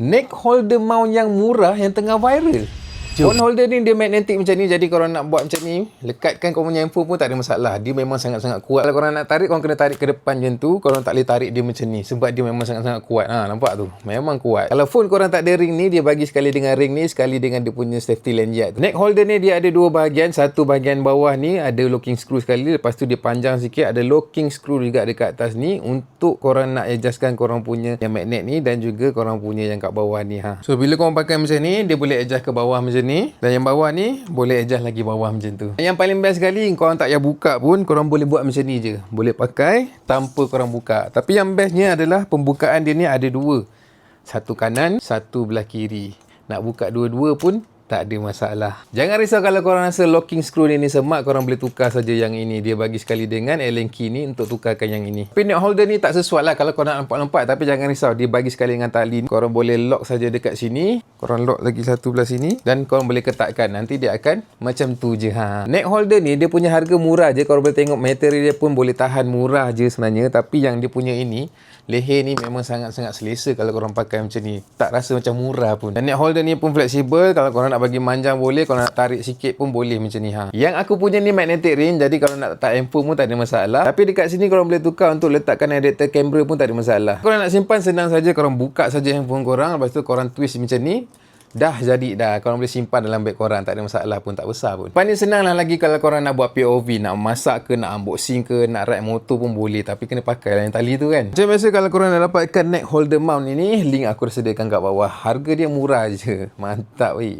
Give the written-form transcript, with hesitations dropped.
Neck holder mount yang murah yang tengah viral. Phone holder ni dia magnetic macam ni, jadi korang nak buat macam ni, lekatkan korang punya handphone pun tak ada masalah. Dia memang sangat-sangat kuat. Kalau korang nak tarik, korang kena tarik ke depan macam tu. Korang tak boleh tarik dia macam ni sebab dia memang sangat-sangat kuat. Nampak tu? Memang kuat. Kalau phone korang tak ada ring ni, dia bagi sekali dengan ring ni, sekali dengan dia punya safety lanyard tu. Neck holder ni dia ada dua bahagian. Satu bahagian bawah ni ada locking screw sekali, lepas tu dia panjang sikit, ada locking screw juga dekat atas ni untuk korang nak adjustkan korang punya yang magnet ni dan juga korang punya yang kat bawah ni. So bila korang pakai macam ni, dia boleh adjust ke bawah macam ni, dan yang bawah ni boleh adjust lagi bawah macam tu. Yang paling best sekali, korang tak payah buka pun, korang boleh buat macam ni je. Boleh pakai tanpa korang buka. Tapi yang bestnya adalah pembukaan dia ni ada dua. Satu kanan, satu belah kiri. Nak buka dua-dua pun tak ada masalah. Jangan risau kalau korang rasa locking screw ni semak, korang boleh tukar saja yang ini. Dia bagi sekali dengan Allen key ni untuk tukarkan yang ini. Tapi neck holder ni tak sesuai lah kalau korang nak nampak-nampak. Tapi jangan risau, dia bagi sekali dengan tali. Korang boleh lock saja dekat sini. Korang lock lagi satu belah sini. Dan korang boleh ketatkan. Nanti dia akan macam tu je. Neck holder ni dia punya harga murah je. Korang boleh tengok material dia pun boleh tahan, murah je sebenarnya. Tapi yang dia punya ini, leher ni memang sangat-sangat selesa kalau korang pakai macam ni. Tak rasa macam murah pun. Dan neck holder ni pun fleksibel. Kalau korang nak bagi manjang boleh, kalau nak tarik sikit pun boleh macam ni. Yang aku punya ni magnetic ring, jadi kalau nak letak handphone pun tak ada masalah. Tapi dekat sini korang boleh tukar untuk letakkan adapter kamera pun tak ada masalah. Korang nak simpan senang saja, korang buka saja handphone korang, lepas tu korang twist macam ni. Dah jadi dah. Korang boleh simpan dalam beg korang, tak ada masalah pun, tak besar pun. Paling senang lah lagi kalau korang nak buat POV, nak masak ke, nak unboxing ke, nak ride motor pun boleh. Tapi kena pakai lah yang tali tu kan. Macam biasa kalau korang nak dapatkan neck holder mount ini, link aku dah sediakan kat bawah. Harga dia murah je. Mantap weh.